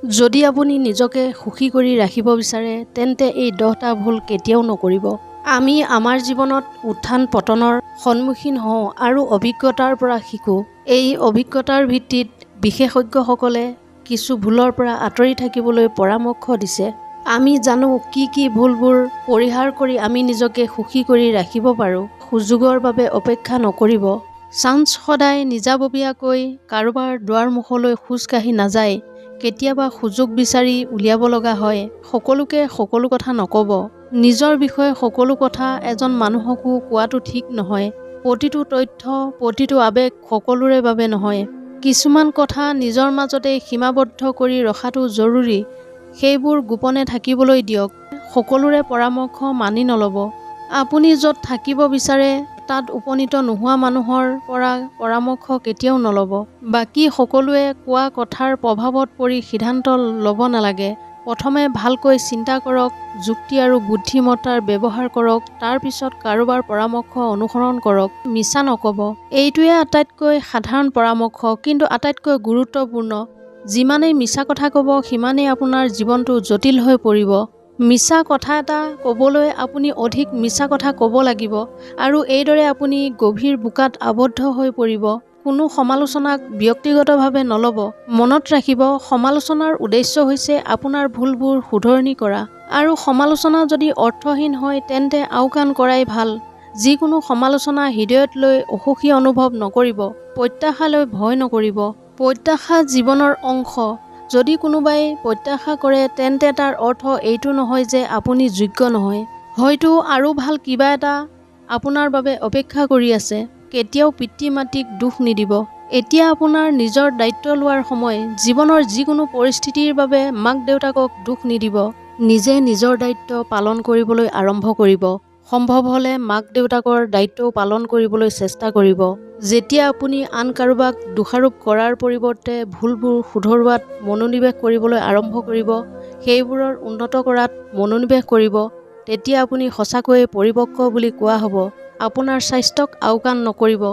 যদি আপুনি নিজকে সুখী কৰি ৰাখিব বিচাৰে তেন্তে এই 10টা ভুল কেতিয়াও নকৰিব। আমি আমাৰ জীৱনত উত্থান পতনৰ সন্মুখীন হওঁ আৰু অভিজ্ঞতাৰ পৰা শিকোঁ। এই অভিজ্ঞতাৰ ভিত্তিত বিশেষজ্ঞসকলে কিছু ভুলৰ পৰা আঁতৰি থাকিবলৈ পৰামৰ্শ দিছে। আমি জানো কি ভুলবোৰ পৰিহাৰ কৰি আমি নিজকে সুখী কৰি ৰাখিব পাৰোঁ। সুযোগৰ বাবে অপেক্ষা নকৰিব। চান্স সদায় নিজাববীয়াকৈ কাৰোবাৰ দুৱাৰমুখলৈ খোজ কাঢ়ি নাযায়। কেতিয়াবা সুযোগ বিচাৰি উলিয়াব লগা হয়। সকলোকে সকলো কথা নক'ব। নিজৰ বিষয়ে সকলো কথা এজন মানুহকো কোৱাটো ঠিক নহয়। প্ৰতিটো তথ্য, প্ৰতিটো আৱেগ সকলোৰে বাবে নহয়। কিছুমান কথা নিজৰ মাজতেই সীমাবদ্ধ কৰি ৰখাটো জৰুৰী। সেইবোৰ গোপনে থাকিবলৈ দিয়ক। সকলোৰে পৰামৰ্শ মানি নল'ব। আপুনি য'ত থাকিব বিচাৰে তাত উপনীত নোহোৱা মানুহৰ পৰা পৰামৰ্শ কেতিয়াও নল'ব। বাকী সকলোৱে কোৱা কথাৰ প্ৰভাৱত পৰি সিদ্ধান্ত ল'ব নালাগে। প্ৰথমে ভালকৈ চিন্তা কৰক, যুক্তি আৰু বুদ্ধিমত্তাৰ ব্যৱহাৰ কৰক, তাৰ পিছত কাৰোবাৰ পৰামৰ্শ অনুসৰণ কৰক। মিছা নক'ব। এইটোৱে আটাইতকৈ সাধাৰণ পৰামৰ্শ, কিন্তু আটাইতকৈ গুৰুত্বপূৰ্ণ। যিমানেই মিছা কথা ক'ব সিমানেই আপোনাৰ জীৱনটো জটিল হৈ পৰিব। মিছা কথা এটা ক'বলৈ আপুনি অধিক মিছা কথা ক'ব লাগিব আৰু এইদৰে আপুনি গভীৰ বোকাত আবদ্ধ হৈ পৰিব। কোনো সমালোচনাক ব্যক্তিগতভাৱে নল'ব। মনত ৰাখিব, সমালোচনাৰ উদ্দেশ্য হৈছে আপোনাৰ ভুলবোৰ শুধৰণি কৰা। আৰু সমালোচনা যদি অৰ্থহীন হয় তেন্তে আওকাণ কৰাই ভাল। যিকোনো সমালোচনা হৃদয়ত লৈ অসুখী অনুভৱ নকৰিব। প্ৰত্যাশালৈ ভয় নকৰিব। প্ৰত্যাশা জীৱনৰ অংশ। যদি কোনোবাই প্ৰত্যাশা কৰে তেন্তে তাৰ অৰ্থ এইটো নহয় যে আপুনি যোগ্য নহয়। হয়তো আৰু ভাল কিবা এটা আপোনাৰ বাবে অপেক্ষা কৰি আছে। কেতিয়াও পিতৃ-মাতৃক দোষ নিদিব। এতিয়া আপোনাৰ নিজৰ দায়িত্ব লোৱাৰ সময়। জীৱনৰ যিকোনো পৰিস্থিতিৰ বাবে মাক-দেউতাকক দোষ নিদিব। নিজে নিজৰ দায়িত্ব পালন কৰিবলৈ আৰম্ভ কৰিব। সম্ভৱ হ'লে মাক-দেউতাকৰ দায়িত্বও পালন কৰিবলৈ চেষ্টা কৰিব। যেতিয়া আপুনি আন কাৰোবাক দোষাৰোপ কৰাৰ পৰিৱৰ্তে ভুলবোৰ শুধৰোৱাত মনোনিৱেশ কৰিবলৈ আৰম্ভ কৰিব, সেইবোৰৰ উন্নত কৰাত মনোনিৱেশ কৰিব, তেতিয়া আপুনি সঁচাকৈয়ে পৰিপক্ক বুলি কোৱা হ'ব। আপোনাৰ স্বাস্থ্যক আওকাণ নকৰিব।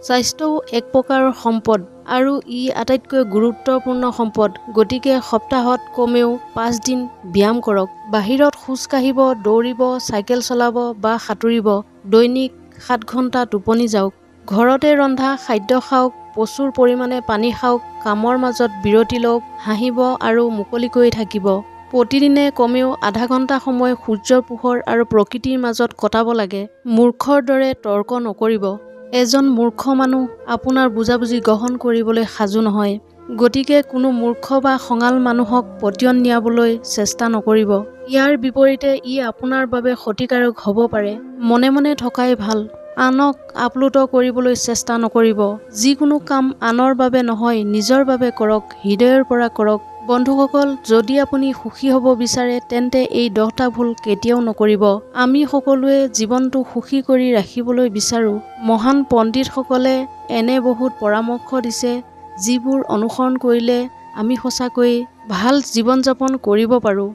স্বাস্থ্যও এক প্ৰকাৰৰ সম্পদ আৰু ই আটাইতকৈ গুৰুত্বপূৰ্ণ সম্পদ। গতিকে সপ্তাহত কমেও 5 দিন ব্যায়াম কৰক। বাহিৰত খোজ কাঢ়িব, দৌৰিব, চাইকেল চলাব বা সাঁতুৰিব। দৈনিক 7 ঘণ্টা টোপনি যাওক। ঘৰতে ৰন্ধা খাদ্য খাওক। প্ৰচুৰ পৰিমাণে পানী খাওক। কামৰ মাজত বিৰতি লওক। হাঁহিব আৰু মুকলিকৈ থাকিব। প্ৰতিদিনে কমেও আধা ঘণ্টা সময় সূৰ্যৰ পোহৰ আৰু প্ৰকৃতিৰ মাজত কটাব লাগে। মূৰ্খৰ দৰে তৰ্ক নকৰিব। এজন মূৰ্খ মানুহ আপোনাৰ বুজাবুজি গ্ৰহণ কৰিবলৈ সাজু নহয়। গতিকে কোনো মূৰ্খ বা খঙাল মানুহক পতিয়ন নিয়াবলৈ চেষ্টা নকৰিব। ইয়াৰ বিপৰীতে ই আপোনাৰ বাবে ক্ষতিকাৰক হ'ব পাৰে। মনে মনে থকাই ভাল। আনক আপ্লুত কৰিবলৈ চেষ্টা নকৰিব। যিকোনো কাম আনৰ বাবে নহয়, নিজৰ বাবে কৰক। হৃদয়ৰ পৰা কৰক। বন্ধুসকল, যদি আপুনি সুখী হ'ব বিচাৰে তেন্তে এই 10টা ভুল কেতিয়াও নকৰিব। আমি সকলোৱে জীৱনটো সুখী কৰি ৰাখিবলৈ বিচাৰোঁ। মহান পণ্ডিতসকলে এনে বহুত পৰামৰ্শ দিছে যিবোৰ অনুসৰণ কৰিলে আমি সঁচাকৈয়ে ভাল জীৱন যাপন কৰিব পাৰোঁ।